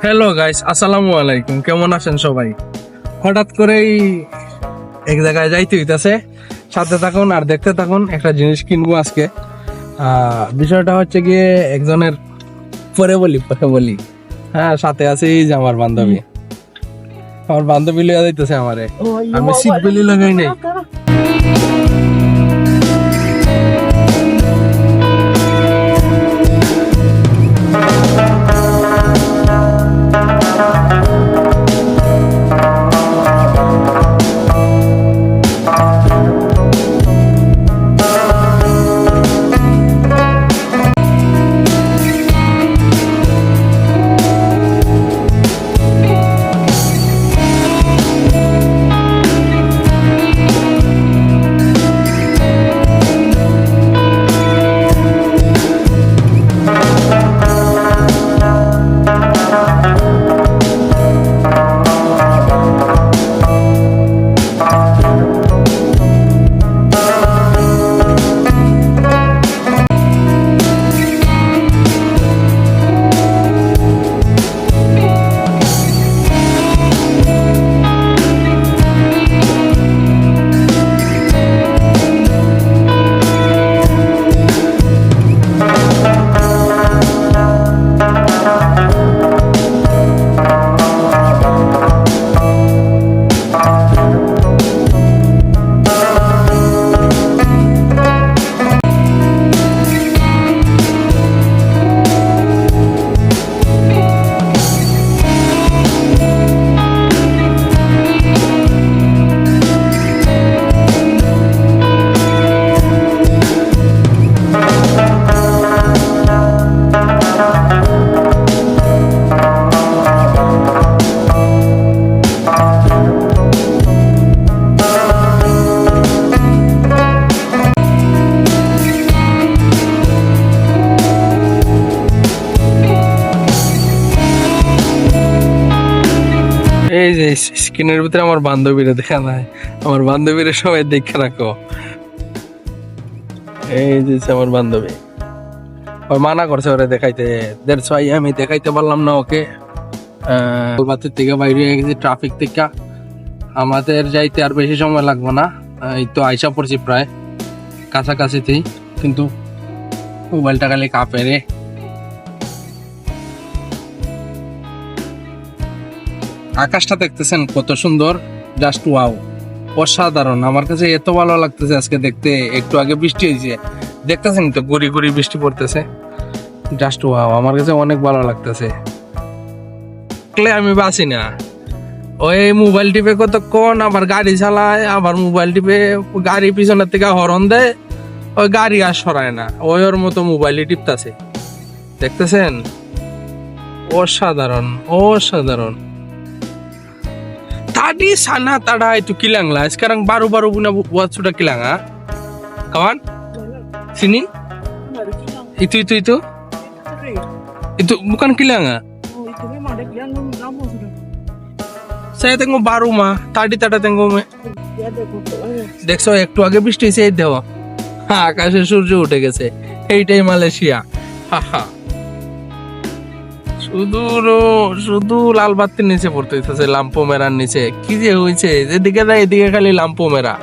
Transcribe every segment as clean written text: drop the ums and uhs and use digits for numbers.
Hello guys, আসসালামু আলাইকুম। কেমন আছেন সবাই? হঠাৎ করেই এক জায়গায় যাইতে হইতাছে। সাথে থাকুন আর দেখতে থাকুন, একটা জিনিস কিনবো আজকে। বিষয়টা হচ্ছে গিয়ে একজনের পরে বলি। হ্যাঁ, সাথে আছে এই যে আমার বান্ধবী লইয়া যাইতেছে আমারে। আমি সিট বেলি লাগাই নাই। এই যে স্ক্রিনের ভিতরে আমার বান্ধবীরা দেখা যায়, আমার বান্ধবীরা সবাই দেখে রাখো। এই যে আমার বান্ধবী, ওর মানা করছে ওরে দেখাইতে, দ্যাটস ওয়াই আমি দেখাইতে পারলাম না ওকে। কলকাতার থেকে বাইরে হয়ে গেছি ট্রাফিক থেকে। আমাদের যাইতে আর বেশি সময় লাগবে না, এই তো আইসা পড়ছি প্রায় কাছাকাছিতেই, কিন্তু মোবাইলটা খালি কাঁপে রে। আকাশটা দেখতেছেন কত সুন্দর, জাস্ট ওয়াও, অসাধারণ। আমার কাছে এত ভালো লাগতেছে আজকে দেখতে। একটু আগে বৃষ্টি হয়েছে, দেখতেছেন তো গুড়ি গুড়ি বৃষ্টি পড়তেছে, জাস্ট ওয়াও। আমার কাছে অনেক ভালো লাগতেছে। আমি বাসি না, ওই মোবাইল টিপে কতক্ষণ, আবার গাড়ি চালায়, আবার মোবাইল টিপে, গাড়ি পিছনের থেকে হরন দেয়, ওই গাড়ি আর সরায় না, ওই ওর মতো মোবাইলই টিপতেছে। দেখতেছেন, অসাধারণ অসাধারণ। Tadi sana tada itu kilang lah. Sekarang baru-baru buat sudah kilang, ah? Kawan? Sini? Itu bukan kilang, ah? Oh, itu memang ada kilang lama sudah. Saya tengok baru mah. Tadi tada tengok me. Ya ada fotonya. দেখছো একটু আগে বৃষ্টি হয়েছে, এই দেওয়া আকাশে সূর্য উঠে গেছে। এইটাই মালয়েশিয়া। হা শুধু লাল বাতির নিচে পড়তে হইতেছে, লাম্পো মেরার নিচে। কি যে হয়েছে, যেদিকে যায় এদিকে খালি লাম্পো মেরা।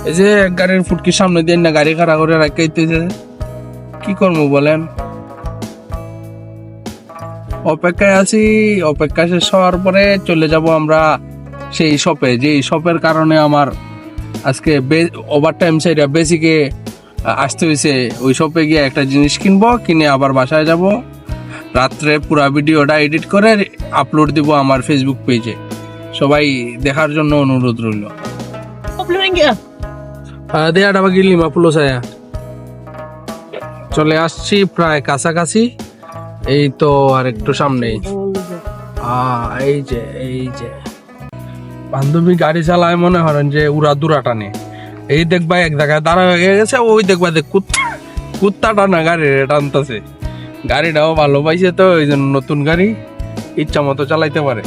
এই যে গাড়ির ফুটকির সামনে দিয়ে না গাড়ি খাড়া করে রাখাইতেছে, কি করবো বলেন? অপেক্ষায় আছি। অপেক্ষা শেষ হওয়ার পরে চলে যাব আমরা সেই শপে, যে শপের কারণে আমার আজকে ওভার টাইম সাইডে বেসিকে আসতে হয়েছে। ওই শপে গিয়ে একটা জিনিস কিনবো, কিনে আবার বাসায় যাব। রাত্রে পুরো ভিডিওটা এডিট করে আপলোড দিব আমার ফেসবুক পেজে। সবাই দেখার জন্য অনুরোধ রইল। দেয়াটা বাকি লিমা পুলো ছায়া চলে আসছি প্রায় কাছাকাছি। এই তো আর একটু সামনেই। এই যে বান্ধবী গাড়ি চালায়, মনে করেন যে উড়া দুরা টানে। এই দেখবা এক জায়গায় দাঁড়া হয়ে গেছে, ওই দেখবা কুত্তা টানা গাড়ি টানতেছে। গাড়িটাও ভালো পাইছে তো, এই জন্য নতুন গাড়ি ইচ্ছা মতো চালাইতে পারে।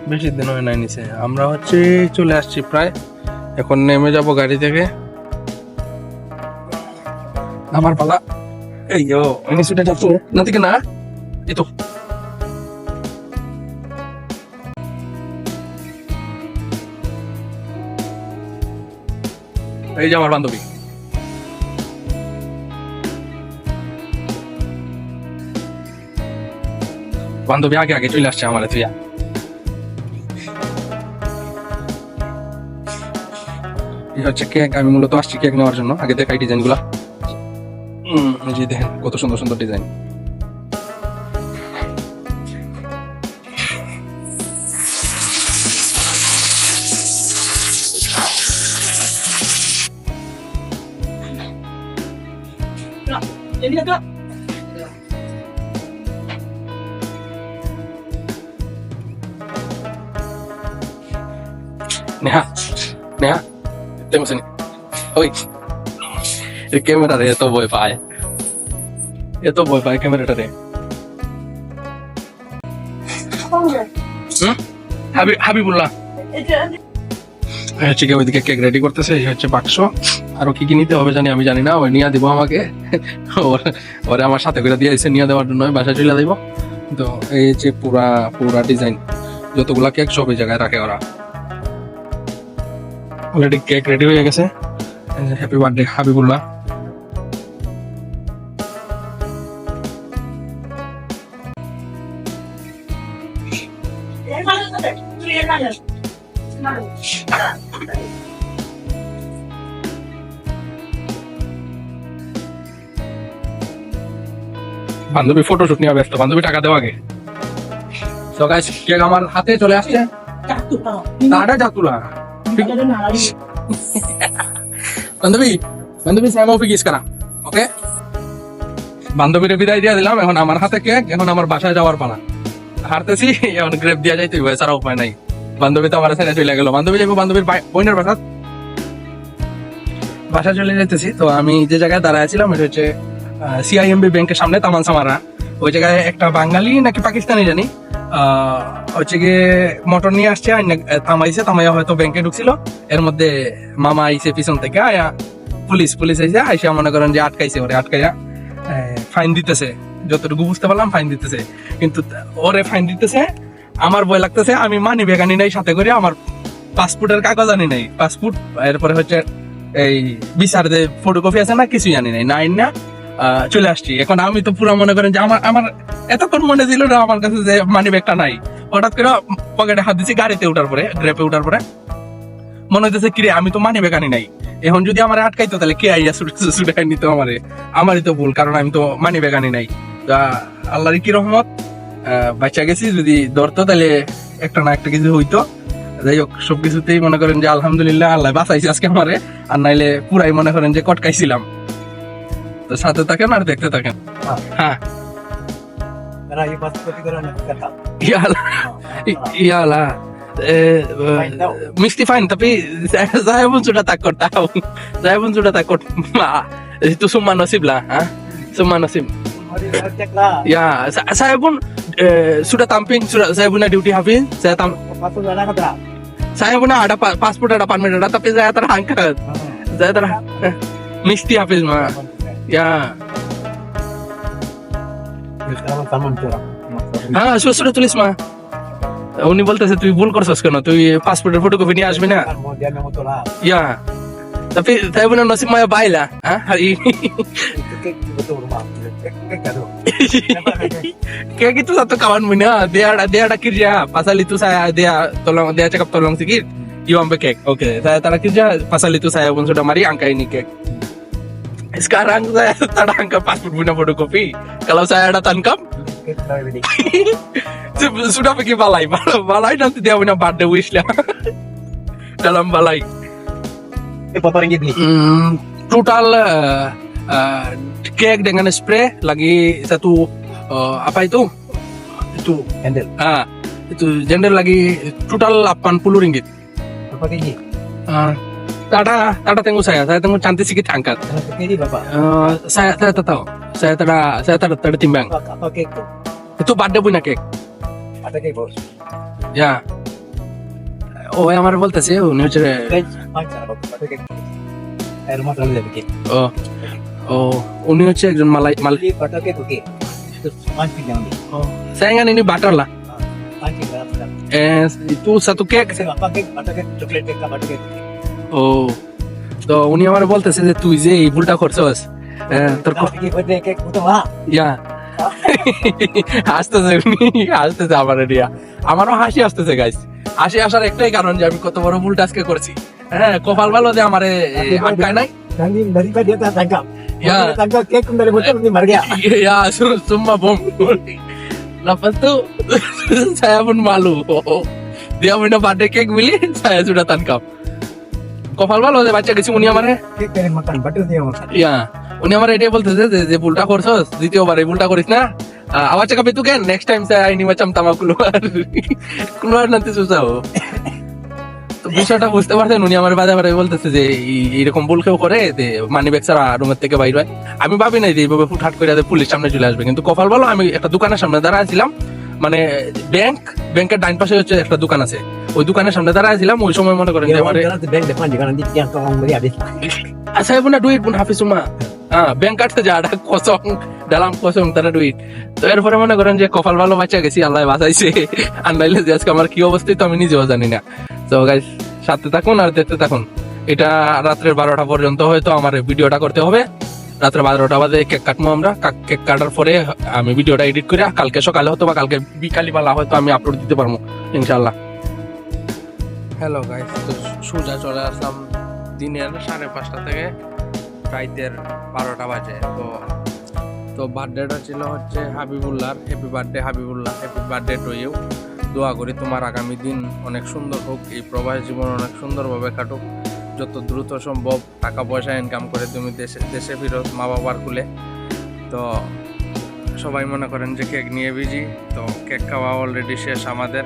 বেশি দিন হয় নাই নিচে। আমরা চলে আসছি প্রায়, এখন নেমে যাব গাড়ি থেকে। আমার পালা। এই নিচুটা যাচ্ছ না দিকে না, এই তো এই যে আমার বান্ধবী। বান্ধবী আগে আগে চলে আসছে আমার তুইয়া। এই হচ্ছে কেক। আমি মূলত আসছি কেক নেওয়ার জন্য। আগে দেখাই ডিজাইন গুলা। এই যে দেখেন কত সুন্দর সুন্দর design. Jadi ada. Neha Neha দেখো শুনি ওই এই ক্যামেরারে এত ভয় পায়, এত ভয় পায় ক্যামেরাটারে। হাবিবুল্লাহ হচ্ছে কি ওইদিকে কেক রেডি করতেছে। এই হচ্ছে বাক্স। আরো কি কি নিতে হবে জানি, আমি জানি না। ওই নিয়ে দিব আমাকে, ওরে আমার সাথে করে দিয়ে দিচ্ছে নিয়ে দেওয়ার জন্য। বাসায় চলে দিব। তো এই যে পুরা পুরা ডিজাইন যতগুলা কেক সব এই জায়গায় রাখে ওরা। অলরেডি কেক রেডি হয়ে গেছে। Happy birthday Habibullah. বান্ধবী ফটোশুট নিয়ে ব্যস্ত। বান্ধবী টাকা দেওয়া আগে। তো গাইস কেক আমার হাতে চলে আসছে। টাটা জাতুলা বান্ধবী, বান্ধবী সাইমা অফিস করা। ওকে, বান্ধবীর বিদায় দিয়ে দিলাম। এখন আমার হাতে কেক। এখন আমার বাসায় যাওয়ার পালা। হারতেছি, এখন গ্রেপ দিয়া যাইতে হবে, ছাড়া উপায় নাই। বান্ধবী তো আমার সাথে চলে গেল। বান্ধবী যাবো বান্ধবীর বোনের বাসায় চলে যেতেছি। তো আমি যে জায়গায় দাঁড়ায় ছিলাম এটা হচ্ছে সিআইএমবি ব্যাংকের সামনে, তামান সামারা। ওই জায়গায় একটা বাঙালি নাকি পাকিস্তানি জানি হচ্ছে গিয়ে মোটর নিয়ে আসছে, থামাইছে। থামাইয়া হয়তো ব্যাংকে ঢুকছিল। এর মধ্যে মামা আইসে পিছন থেকে, আয়া পুলিশ আইসে। আইসা মনে করেন যে আটকাইছে। ওরে আটকাইয়া ফাইন দিতেছে। যতটুকু বুঝতে পারলাম ফাইন দিতেছে। কিন্তু ওরে ফাইন দিতেছে, আমার ভয় লাগতেছে। আমি মানি ব্যাগ আনি নাই সাথে করে, আমার পাসপোর্টের কাগজ আনি নাই। পাসপোর্ট, এরপরে হচ্ছে এই বিচার যে ফটোকপি আছে না, কিছুই আনি নাই। না চলে আসছি। এখন আমি তো পুরো মনে করেন যে আমার এতক্ষণ মনে ছিল না আমার কাছে যে মানি ব্যাগটা নাই। হঠাৎ করে পকেটে হাত দিচ্ছি গাড়িতে উঠার পরে, গ্রেপে উঠার পরে মনে হইতেছে কিরে আমি তো মানি ব্যাগ আনি নাই। এখন যদি আমার আটকাইতো তাহলে কে আইয়া ছুটাই নিত আমারই তো ভুল, কারণ আমি তো মানি ব্যাগ আনি নাই। আল্লাহর কি রহমত, বাচ্চা গেছি। যদি ধরতো তাহলে একটা না একটা কিছু হইতো। যাই হোক, সবকিছুতেই মনে করেন যে আলহামদুলিল্লাহ আল্লাহ বাঁচাইছে আজকে আমারে। আর নাইলে পুরাই মনে করেন যে কটকাইছিলাম। তো সাথে থাকেন আর দেখতে থাকেন। হ্যাঁ iyalah mesti fine, tapi saya pun sudah takut tahu. Saya pun sudah takut. Itu semua nasib lah, semua nasib. Ya, saya pun sudah tamping, saya punya duty habis. Saya punya ada paspor, ada permit ada, tapi saya terangkat. Saya mesti habis mah. Ya. হ্যাঁ সুরা তুলিস মা। উনি বলতেছে তুই ভুল করছিস কেন, তুই পাসপোর্টের ফটোকপি নিয়ে আসবি না। ইয়া tapi saya benar nasib maya baila kayak gitu. Satu kawan punya dia ada kerja pasal itu, saya dia cakap tolong sedikit you ambil kek. Oke, saya tak kerja pasal itu, saya pun sudah mari angka ini kek. Sekarang saya tak angkat paspor punya fotokopi. Kalau saya ada tangkap sudah pergi balai nanti dia punya birthday wish lah dalam balai. Berapa ringgit nih? Total kek dengan spray lagi satu apa itu Handle. Itu jendel lagi total 80 ringgit. Berapa kg? Tata tengok saya tengok cantik sikit angkat. Berapa kg Bapak? Saya tak tahu. Saya tak timbang. Apa kek tuh? Itu birthday punya kek. Ada kek bos? Ya. Oh, yang আমার বলতেছে উনি হচ্ছে rumah selalu ada kek. উনি হচ্ছে একজন মালাই Beli butter kek oke. Itu mancing jangan beli. saya ingat ini butter lah. Mancing dalam. Itu satu kek. Apa kek? Butter kek, coklat kek, butter kek. Oh, তো উনি আমার বলতেছে যে তুই যে এই ভুলটা করছস, তোর Happy birthday cake untuk Mak. ইয়া হাসতেছে উনি, হাসতেছে আমার এরিয়া, আমারও হাসি আসতেছে গাইস। হাসি আসার একটাই কারণ যে আমি কত বড় ভুলটা আজকে করছি। হ্যাঁ, কপাল ভালো যে আমারে আটকায় নাই। Nanti daripada dia tak tangkap. Ya. Dia tangkap kek pun dari botol nanti marah dia. Ya, cuma bom. Lepas itu saya pun malu. Dia punya birthday cake beli, saya sudah tangkap. কপাল ভালো যে বাচ্চা গেছি, উনি আমারে Kek pengen makan, betul dia makan. ইয়া উনি আমার এটাই বলতেছে যে ভুলটা করছস, দ্বিতীয়বার এই ভুলটা করিস না। আবার cakap itu kan next time saya ini macam tamak keluar nanti susah. তো বিষয়টা বুঝতে পারছেন, উনি আমার বাদে বাদে বলতেছে যে এইরকম ভুল কেউ করে মানি ব্যাগ ছাড়া রুমের থেকে বাইর হয়। আমি ভাবি নাই যে এইভাবে হুটহাট করে পুলিশ সামনে চলে আসবে, কিন্তু কপাল ভালো আমি একটা দোকানের সামনে দাঁড়াইছিলাম, মানে ব্যাংকের ডাইন পাশে হচ্ছে একটা দোকান আছে, ওই দোকানের সামনে দাঁড়াইছিলাম। ওই সময় mone karen Dia যে orang আমারে jalan tu bank depan juga nanti dia tolong beli habis. saya punya duit pun হাফিজ উমা, ব্যাংক কাটতে যা কসম dalam কসম তারা duit। তো এরপরে মনে করেন যে কপাল ভালো বাঁচা গেছি, আল্লাহ বাঁচাইছে। আর নাইলে যে আজকে আমার কি অবস্থা তো আমি নিজেও জানি না। তো গাইস সাথে থাকুন আর দেখতে থাকুন। এটা রাত্রের 12টা পর্যন্ত হয়তো আমার ভিডিওটা করতে হবে। রাত্রে 12টা বাজে কেক কাটবো আমরা। কেক কাটার পরে আমি ভিডিওটা এডিট করে কালকে সকালে হয়তো বা কালকে বিকালি বেলা হয়তো আমি আপলোড দিতে পারবো ইনশাল্লাহ। হ্যালো গাইস, তো সোজা চলে আসলাম দিনের 5:30 থেকে রাইতের 12টা বাজে। তো বার্থডেটা ছিল হচ্ছে হাবিবুল্লাহর। Happy birthday Habibullah, happy birthday to you. দোয়া করি তোমার আগামী দিন অনেক সুন্দর হোক, এই প্রবাস জীবন অনেক সুন্দরভাবে কাটুক, যত দ্রুত সম্ভব টাকা পয়সা ইনকাম করে তুমি দেশে ফিরো মা বাবার কুলে। তো সবাই মনে করেন যে কেক নিয়ে বিজি, তো কেক খাওয়া অলরেডি শেষ, আমাদের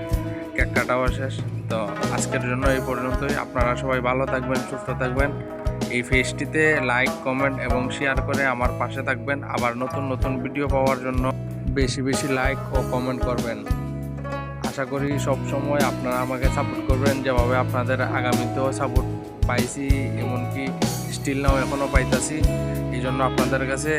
কেক কাটাও শেষ। তো আজকের জন্য এই পর্যন্তই। আপনারা সবাই ভালো থাকবেন, সুস্থ থাকবেন। এই ফেসটিতে লাইক, কমেন্ট এবং শেয়ার করে আমার পাশে থাকবেন। আবার নতুন নতুন ভিডিও পাওয়ার জন্য বেশি বেশি লাইক ও কমেন্ট করবেন। আশা করি সব সময় আপনারা আমাকে সাপোর্ট করবেন, যেভাবে আপনাদের আগামীতেও সাপোর্ট পাইছি, এমনকি স্টিল নাও এখনও পাইতাছি। এই জন্য আপনাদের কাছে